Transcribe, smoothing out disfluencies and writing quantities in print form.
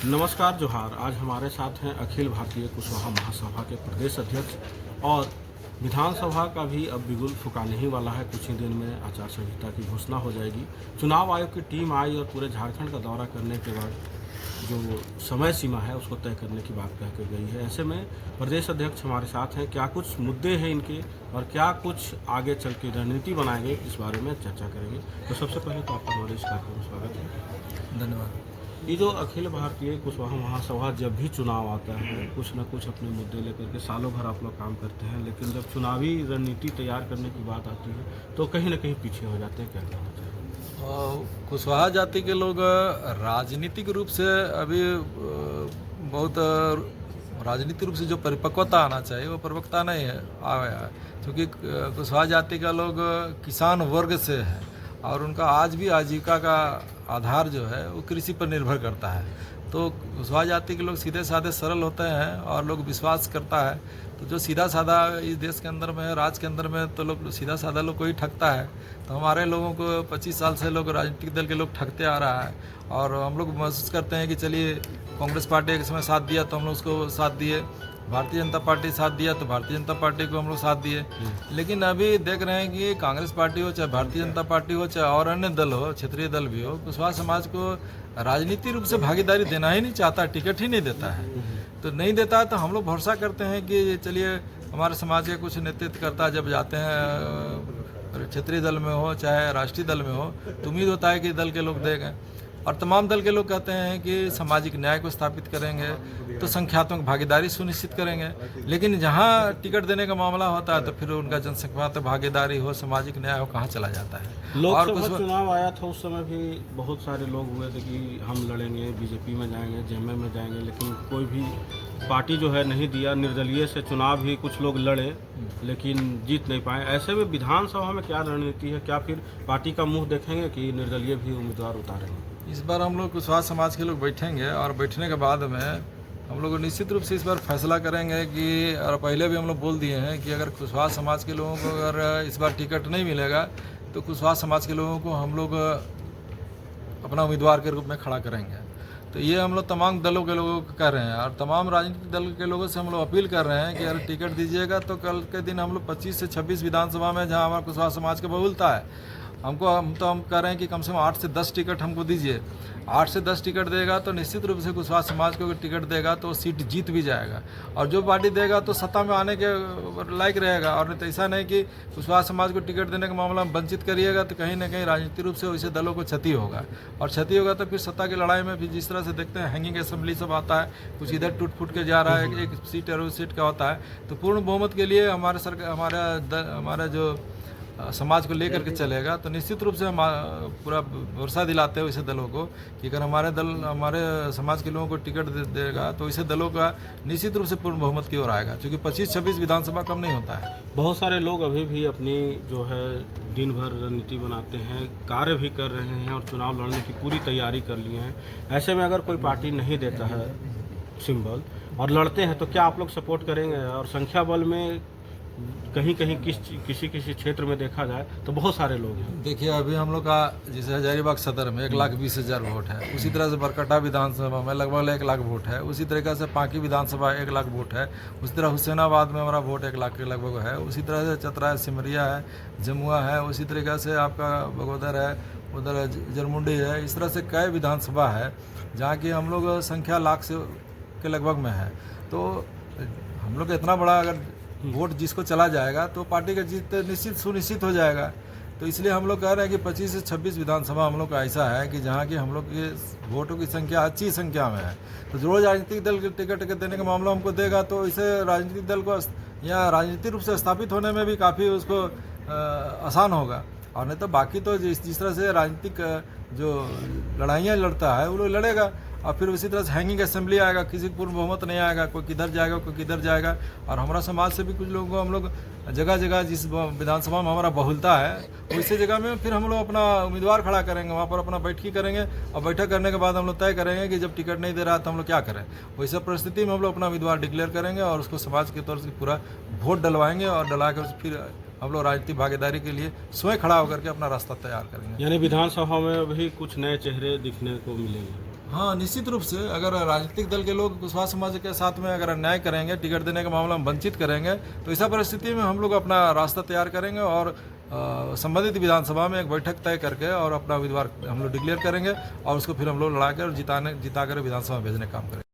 नमस्कार जोहार। आज हमारे साथ हैं अखिल भारतीय कुशवाहा महासभा के प्रदेश अध्यक्ष और विधानसभा का भी अब बिगुल फुकाने ही वाला है। कुछ ही दिन में आचार संहिता की घोषणा हो जाएगी। चुनाव आयोग की टीम आई और पूरे झारखंड का दौरा करने के बाद जो समय सीमा है उसको तय करने की बात कह के गई है। ऐसे में प्रदेश अध्यक्ष हमारे साथ हैं। क्या कुछ मुद्दे हैं इनके और क्या कुछ आगे चल के रणनीति बनाएंगे, इस बारे में चर्चा करेंगे। तो सबसे पहले तो आपका हमारे इस कार्यक्रम में स्वागत है। धन्यवाद। ये जो अखिल भारतीय कुशवाहा महासभा जब भी चुनाव आता है कुछ न कुछ अपने मुद्दे लेकर के सालों भर आप लोग काम करते हैं, लेकिन जब चुनावी रणनीति तैयार करने की बात आती है तो कहीं न कहीं पीछे हो जाते हैं। क्या कहना चाहिए? कुशवाहा जाति के लोग राजनीतिक रूप से अभी बहुत राजनीतिक रूप से जो परिपक्वता आना चाहिए वो परिपक्वता नहीं है आया है, क्योंकि कुशवाहा जाति का लोग किसान वर्ग से है और उनका आज भी आजीविका का आधार जो है वो कृषि पर निर्भर करता है। तो कुशवाहा जाति के लोग सीधे साधे सरल होते हैं और लोग विश्वास करता है। तो जो सीधा साधा इस देश के अंदर में, राज्य के अंदर में, तो लोग सीधा साधा लोग को ही ठगता है। तो हमारे लोगों को 25 साल से लोग राजनीतिक दल के लोग ठगते आ रहा है और हम लोग महसूस करते हैं कि चलिए कांग्रेस पार्टी एक समय साथ दिया तो हम लोग उसको साथ दिए, भारतीय जनता पार्टी साथ दिया तो भारतीय जनता पार्टी को हम लोग साथ दिए। लेकिन अभी देख रहे हैं कि कांग्रेस पार्टी हो, चाहे भारतीय जनता पार्टी हो, चाहे और अन्य दल हो, क्षेत्रीय दल भी हो, कुशवाहा समाज को राजनीतिक रूप से भागीदारी देना ही नहीं चाहता, टिकट ही नहीं देता है। तो नहीं देता है तो हम लोग भरोसा करते हैं कि चलिए हमारे समाज के कुछ नेतृत्व करता जब जाते हैं क्षेत्रीय दल में हो चाहे राष्ट्रीय दल में हो तो उम्मीद होता है कि दल के लोग देंगे। और तमाम दल के लोग कहते हैं कि सामाजिक न्याय को स्थापित करेंगे तो संख्यात्मक भागीदारी सुनिश्चित करेंगे। लेकिन जहां टिकट देने का मामला होता है तो फिर उनका जनसंख्यात्मक भागीदारी हो, सामाजिक न्याय हो, कहाँ चला जाता है। लोकसभा चुनाव आया था उस समय भी बहुत सारे लोग हुए थे कि हम लड़ेंगे, बीजेपी में जाएंगे, जेएमएम में जाएंगे, लेकिन कोई भी पार्टी जो है नहीं दिया। निर्दलीय से चुनाव भी कुछ लोग लड़े लेकिन जीत नहीं पाए। ऐसे में विधानसभा में क्या रणनीति है? क्या फिर पार्टी का मुंह देखेंगे कि निर्दलीय भी उम्मीदवार उतारेंगे? इस बार हम लोग कुशवाहा समाज के लोग बैठेंगे और बैठने के बाद में हम लोग निश्चित रूप से इस बार फैसला करेंगे कि, और पहले भी हम लोग बोल दिए हैं कि अगर कुशवाहा समाज के लोगों को अगर इस बार टिकट नहीं मिलेगा तो कुशवाहा समाज के लोगों को हम लोग अपना उम्मीदवार के रूप में खड़ा करेंगे। तो ये हम लोग तमाम दलों के लोगों को कर रहे हैं और तमाम राजनीतिक दल के लोगों से हम लोग अपील कर रहे हैं कि अगर टिकट दीजिएगा तो कल के दिन हम लोग 25 से 26 विधानसभा में जहाँ हमारा कुशवाहा समाज की बहुलता है हम कह रहे हैं कि कम से कम 8 से 10 टिकट हमको दीजिए। 8 से 10 टिकट देगा तो निश्चित रूप से कुशवाहा समाज को अगर टिकट देगा तो सीट जीत भी जाएगा और जो पार्टी देगा तो सत्ता में आने के लायक रहेगा। और नहीं तो ऐसा नहीं कि कुशवाहा समाज को टिकट देने के मामला में वंचित करिएगा तो कहीं ना कहीं राजनीतिक रूप से वैसे दलों को क्षति होगा और क्षति होगा तो फिर सत्ता की लड़ाई में फिर जिस तरह से देखते हैं हैंगिंग असेंबली सब आता है, कुछ इधर टूट फूट के जा रहा है, एक सीट और उस सीट का होता है। तो पूर्ण बहुमत के लिए हमारे सरकार हमारा जो समाज को लेकर के चलेगा तो निश्चित रूप से हम पूरा भरोसा दिलाते हैं वैसे दलों को कि अगर हमारे समाज के लोगों को टिकट देगा तो वैसे दलों का निश्चित रूप से पूर्ण बहुमत की ओर आएगा, क्योंकि 25-26 विधानसभा कम नहीं होता है। बहुत सारे लोग अभी भी अपनी जो है दिन भर रणनीति बनाते हैं, कार्य भी कर रहे हैं और चुनाव लड़ने की पूरी तैयारी कर लिए हैं। ऐसे में अगर कोई पार्टी नहीं देता है सिंबल और लड़ते हैं तो क्या आप लोग सपोर्ट करेंगे? और संख्या बल में कहीं किसी क्षेत्र में देखा जाए तो बहुत सारे लोग हैं। देखिए अभी हम लोग का जैसे हजारीबाग सदर में 1,20,000 वोट है, उसी तरह से बरकट्टा विधानसभा में लगभग 1 लाख वोट है, उसी तरीके से पांकी विधानसभा 1 लाख वोट है, उसी तरह हुसैनाबाद में हमारा वोट 1 लाख के लगभग है, उसी तरह से चतरा है, सिमरिया है, जमुआ है, उसी तरीके से आपका बगोदर है, उधर जरमुंडी है। इस तरह से कई विधानसभा है जहाँ की हम लोग संख्या लाख से के लगभग में है। तो हम लोग इतना बड़ा अगर वोट जिसको चला जाएगा तो पार्टी का जीत निश्चित सुनिश्चित हो जाएगा। तो इसलिए हम लोग कह रहे हैं कि 25 से 26 विधानसभा हम लोग का ऐसा है कि जहाँ की हम लोग के वोटों की संख्या अच्छी संख्या में है। तो जो राजनीतिक दल के टिकट देने का मामला हमको देगा तो इसे राजनीतिक दल को या राजनीतिक रूप से स्थापित होने में भी काफ़ी उसको आसान होगा। और नहीं तो बाकी तो जिस तरह से राजनीतिक जो लड़ाइयाँ लड़ता है वो लोग लड़ेगा और फिर उसी तरह से हैंगिंग असेंबली आएगा, किसी को पूर्ण बहुमत नहीं आएगा, कोई किधर जाएगा कोई किधर जाएगा। और हमारा समाज से भी कुछ लोगों को हम लोग जगह जगह जिस विधानसभा में हमारा बहुलता है उसी जगह में फिर हम लोग अपना उम्मीदवार खड़ा करेंगे, वहाँ पर अपना बैठकी करेंगे और बैठक करने के बाद हम लोग तय करेंगे कि जब टिकट नहीं दे रहा तो हम लोग क्या करें। वैसे परिस्थिति में हम लोग अपना उम्मीदवार डिक्लेयर करेंगे और उसको समाज के तौर से पूरा वोट डलवाएंगे और डला कर फिर हम लोग राजनीतिक भागीदारी के लिए स्वयं खड़ा होकर के अपना रास्ता तैयार करेंगे। यानी विधानसभा में भी कुछ नए चेहरे दिखने को मिलेंगे। हाँ, निश्चित रूप से अगर राजनीतिक दल के लोग कुशवाहा समाज के साथ में अगर अन्याय करेंगे, टिकट देने के मामला में वंचित करेंगे, तो ऐसा परिस्थिति में हम लोग अपना रास्ता तैयार करेंगे और संबंधित विधानसभा में एक बैठक तय करके और अपना उम्मीदवार हम लोग डिक्लेयर करेंगे और उसको फिर हम लोग लड़ा कर जिता कर विधानसभा में भेजने का काम करेंगे।